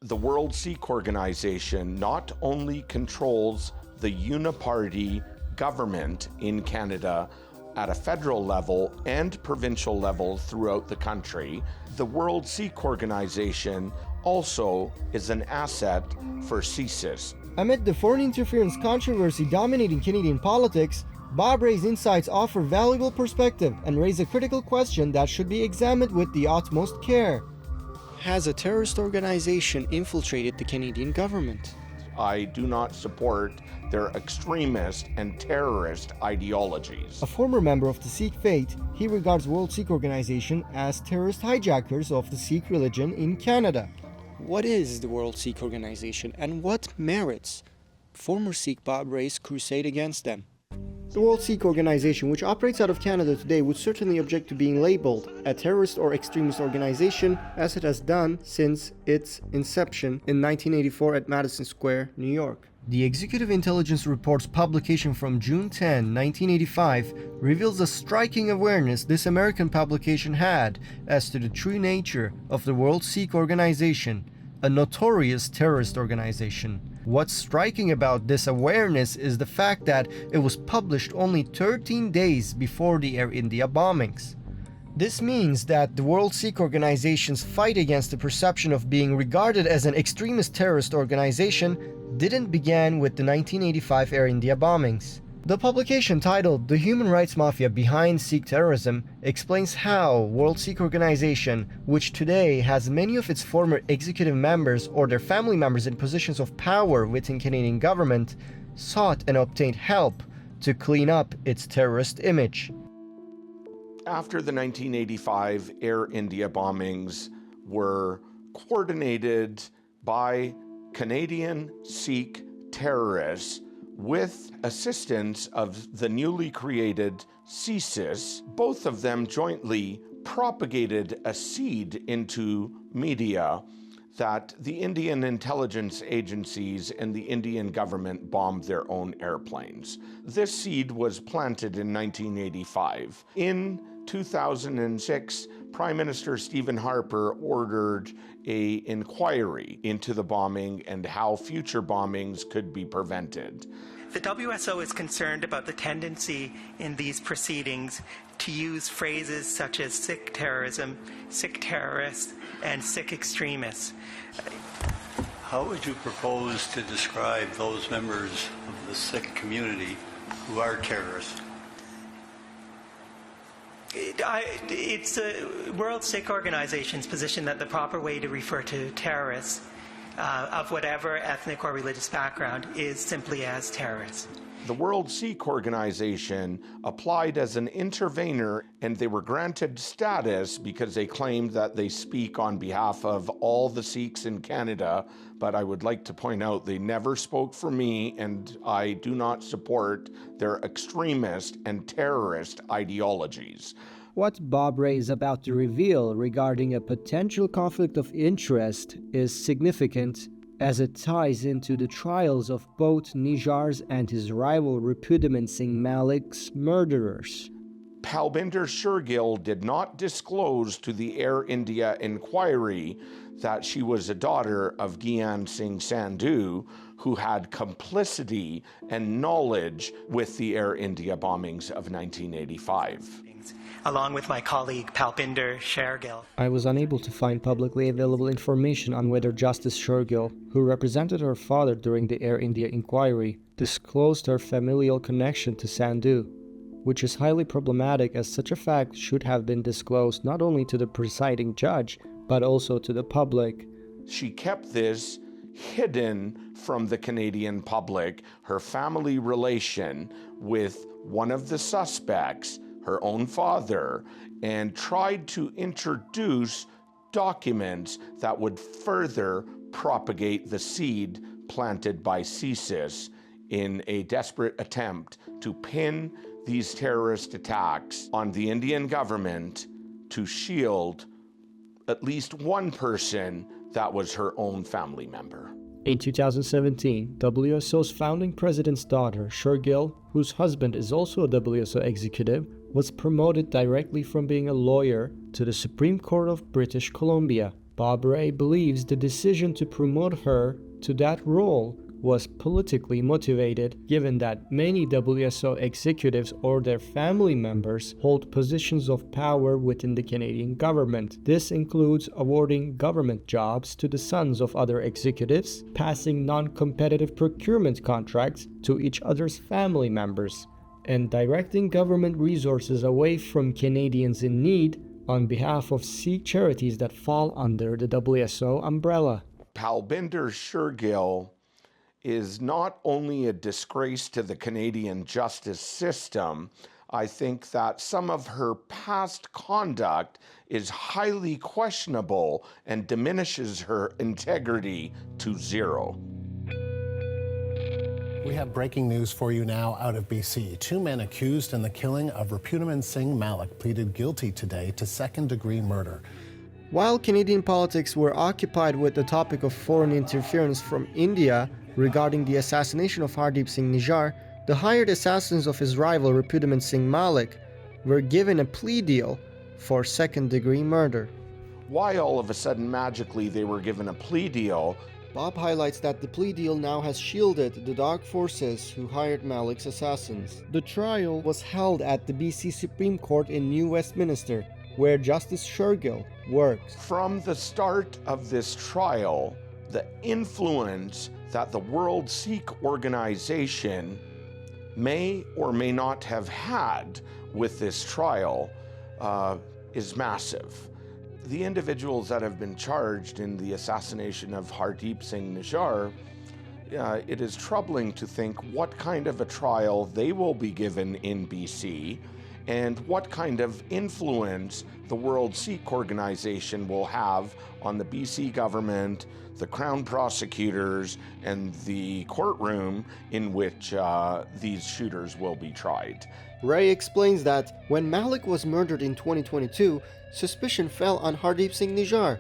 The World Sikh Organization not only controls the uniparty government in Canada at a federal level and provincial level throughout the country, the World Sikh Organization also is an asset for CSIS. Amid the foreign interference controversy dominating Canadian politics, Bob Rai's insights offer valuable perspective and raise a critical question that should be examined with the utmost care. Has a terrorist organization infiltrated the Canadian government? I do not support their extremist and terrorist ideologies. A former member of the Sikh faith, he regards World Sikh Organization as terrorist hijackers of the Sikh religion in Canada. What is the World Sikh Organization and what merits former Sikh Bob Rai's crusade against them? The World Sikh Organization, which operates out of Canada today, would certainly object to being labeled a terrorist or extremist organization, as it has done since its inception in 1984 at Madison Square, New York. The Executive Intelligence Report's publication from June 10, 1985, reveals the striking awareness this American publication had as to the true nature of the World Sikh Organization, a notorious terrorist organization. What's striking about this awareness is the fact that it was published only 13 days before the Air India bombings. This means that the World Sikh Organization's fight against the perception of being regarded as an extremist terrorist organization didn't begin with the 1985 Air India bombings. The publication, titled "The Human Rights Mafia Behind Sikh Terrorism," explains how World Sikh Organization, which today has many of its former executive members or their family members in positions of power within Canadian government, sought and obtained help to clean up its terrorist image. After the 1985 Air India bombings were coordinated by Canadian Sikh terrorists with assistance of the newly created CSIS, both of them jointly propagated a seed into media that the Indian intelligence agencies and the Indian government bombed their own airplanes. This seed was planted in 1985. In 2006, Prime Minister Stephen Harper ordered an inquiry into the bombing and how future bombings could be prevented. The WSO is concerned about the tendency in these proceedings to use phrases such as Sikh terrorism, Sikh terrorists, and Sikh extremists. How would you propose to describe those members of the Sikh community who are terrorists? It's the World Sikh Organization's position that the proper way to refer to terrorists of whatever ethnic or religious background is simply as terrorists. The World Sikh Organization applied as an intervener, and they were granted status because they claimed that they speak on behalf of all the Sikhs in Canada. But I would like to point out they never spoke for me, and I do not support their extremist and terrorist ideologies. What Bob Rai is about to reveal regarding a potential conflict of interest is significant, as it ties into the trials of both Nijar's and his rival Repudiament Singh Malik's murderers. Palbinder Shergill did not disclose to the Air India inquiry that she was a daughter of Gyan Singh Sandhu, who had complicity and knowledge with the Air India bombings of 1985. Along with my colleague Palbinder Shergill. I was unable to find publicly available information on whether Justice Shergill, who represented her father during the Air India inquiry, disclosed her familial connection to Sandhu, which is highly problematic, as such a fact should have been disclosed not only to the presiding judge, but also to the public. She kept this hidden from the Canadian public, her family relation with one of the suspects, her own father, and tried to introduce documents that would further propagate the seed planted by CSIS in a desperate attempt to pin these terrorist attacks on the Indian government to shield at least one person that was her own family member. In 2017, WSO's founding president's daughter, Shergill, whose husband is also a WSO executive, was promoted directly from being a lawyer to the Supreme Court of British Columbia. Bob Rai believes the decision to promote her to that role was politically motivated, given that many WSO executives or their family members hold positions of power within the Canadian government. This includes awarding government jobs to the sons of other executives, passing non-competitive procurement contracts to each other's family members, and directing government resources away from Canadians in need on behalf of Sikh charities that fall under the WSO umbrella. Palbinder Shergill is not only a disgrace to the Canadian justice system, I think that some of her past conduct is highly questionable and diminishes her integrity to zero. We have breaking news for you now out of BC. Two men accused in the killing of Repudaman Singh Malik pleaded guilty today to second-degree murder. While Canadian politics were occupied with the topic of foreign interference from India regarding the assassination of Hardeep Singh Nijjar, the hired assassins of his rival Repudaman Singh Malik were given a plea deal for second-degree murder. Why all of a sudden magically they were given a plea deal? Bob highlights that the plea deal now has shielded the dark forces who hired Malik's assassins. The trial was held at the BC Supreme Court in New Westminster, where Justice Shergill works. From the start of this trial, the influence that the World Sikh Organization may or may not have had with this trial is massive. The individuals that have been charged in the assassination of Hardeep Singh Nijjar, it is troubling to think what kind of a trial they will be given in BC and what kind of influence the World Sikh Organization will have on the BC government, the Crown prosecutors, and the courtroom in which these shooters will be tried. Ray explains that when Malik was murdered in 2022, suspicion fell on Hardeep Singh Nijjar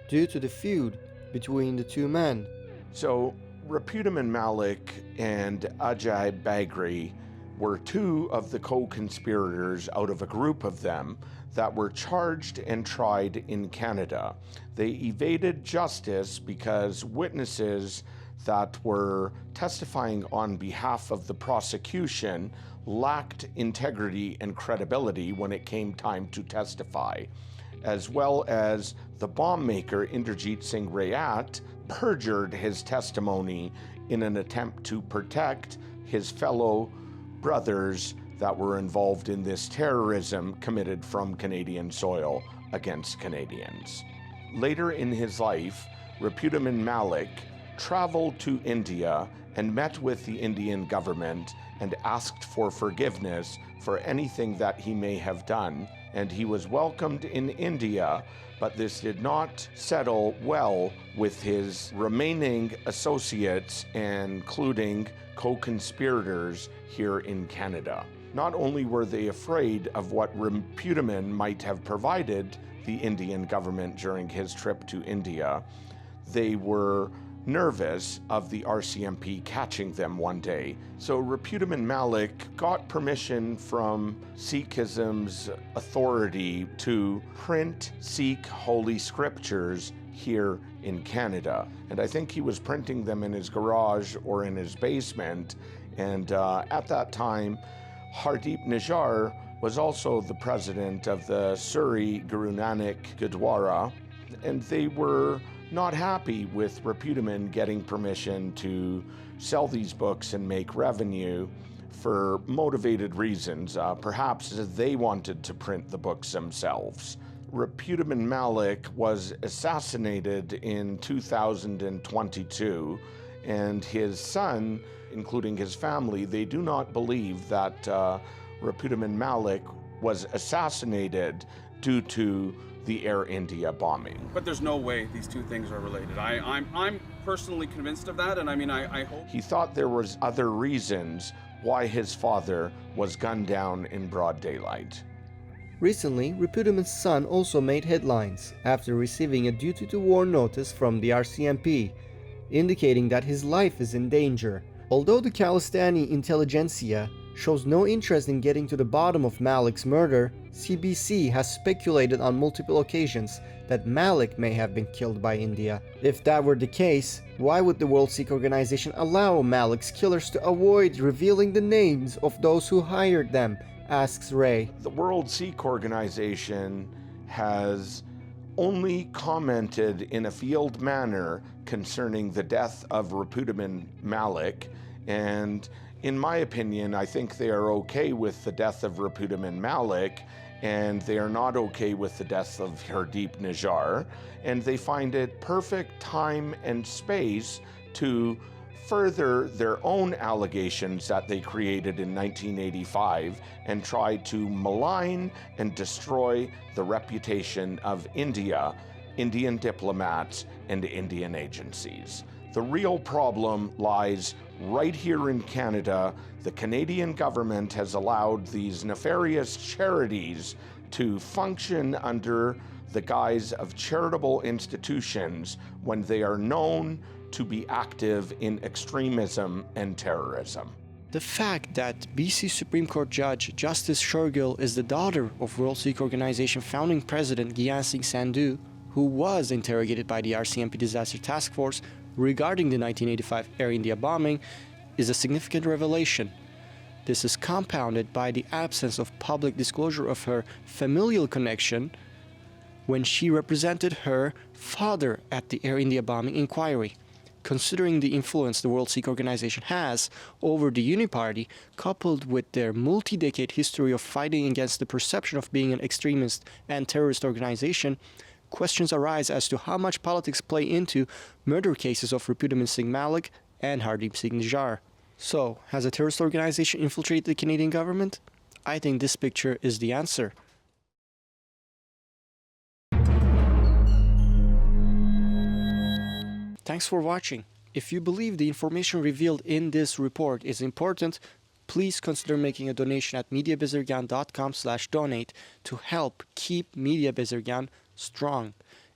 due to the feud between the two men. So Repudaman Malik and Ajay Bagri were two of the co-conspirators out of a group of them that were charged and tried in Canada. They evaded justice because witnesses that were testifying on behalf of the prosecution lacked integrity and credibility when it came time to testify, as well as the bomb maker Inderjeet Singh Rayat perjured his testimony in an attempt to protect his fellow brothers that were involved in this terrorism committed from Canadian soil against Canadians. Later in his life, Repudaman Malik traveled to India and met with the Indian government and asked for forgiveness for anything that he may have done, and he was welcomed in India, but this did not settle well with his remaining associates, including co-conspirators here in Canada. Not only were they afraid of what Repudaman might have provided the Indian government during his trip to India, they were nervous of the RCMP catching them one day. So Repudaman Malik got permission from Sikhism's authority to print Sikh holy scriptures here in Canada. And I think he was printing them in his garage or in his basement. And at that time, Hardeep Nijjar was also the president of the Surrey Guru Nanak Gurdwara, and they were not happy with Repudaman getting permission to sell these books and make revenue for motivated reasons. Perhaps they wanted to print the books themselves. Repudaman Malik was assassinated in 2022, and his son, including his family, they do not believe that Repudaman Malik was assassinated due to the Air India bombing. But there's no way these two things are related. I'm personally convinced of that, and I hope. He thought there was other reasons why his father was gunned down in broad daylight. Recently, Repudaman's son also made headlines after receiving a duty-to-war notice from the RCMP, indicating that his life is in danger. Although the Khalistani intelligentsia shows no interest in getting to the bottom of Malik's murder, CBC has speculated on multiple occasions that Malik may have been killed by India. If that were the case, why would the World Sikh Organization allow Malik's killers to avoid revealing the names of those who hired them? Asks Rai. The World Sikh Organization has only commented in a field manner concerning the death of Repudiman Malik, and in my opinion, I think they are okay with the death of Repudiman Malik, and they are not okay with the death of Hardeep Nijar, and they find it perfect time and space to further their own allegations that they created in 1985 and try to malign and destroy the reputation of India, Indian diplomats, and Indian agencies. The real problem lies right here in Canada. The Canadian government has allowed these nefarious charities to function under the guise of charitable institutions when they are known to be active in extremism and terrorism. The fact that BC Supreme Court Judge Justice Shergill is the daughter of World Sikh Organization founding president Gyan Singh Sandhu, who was interrogated by the RCMP Disaster Task Force regarding the 1985 Air India bombing, is a significant revelation. This is compounded by the absence of public disclosure of her familial connection when she represented her father at the Air India bombing inquiry. Considering the influence the World Sikh Organization has over the Uniparty, coupled with their multi-decade history of fighting against the perception of being an extremist and terrorist organization, questions arise as to how much politics play into murder cases of Repudiman Singh Malik and Hardeep Singh Nijar. So, has a terrorist organization infiltrated the Canadian government? I think this picture is the answer. Thanks for watching. If you believe the information revealed in this report is important, please consider making a donation at mediabizirgan.com/donate to help keep Media Bizirgan strong.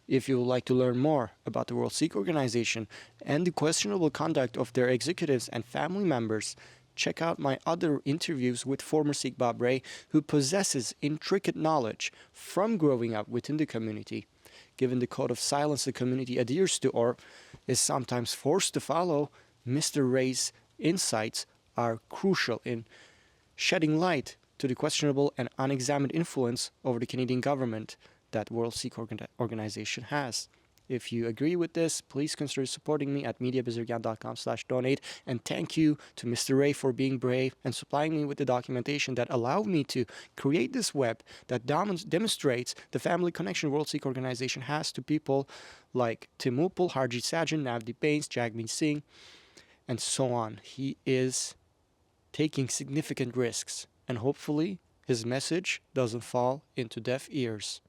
If you would like to learn more about the World Sikh Organization and the questionable conduct of their executives and family members, check out my other interviews with former Sikh Bob Rai, who possesses intricate knowledge from growing up within the community. Given the code of silence the community adheres to or is sometimes forced to follow, Mr. Rai's insights are crucial in shedding light to the questionable and unexamined influence over the Canadian government that World Sikh Organization has. If you agree with this, please consider supporting me at mediabizirgan.com/donate, and thank you to Mr. Rai for being brave and supplying me with the documentation that allowed me to create this web that demonstrates the family connection World Sikh Organization has to people like Tim Upal, Harjit Sajan, Navdeep Bains, Jagmeet Singh, and so on. He is taking significant risks, and hopefully his message doesn't fall into deaf ears.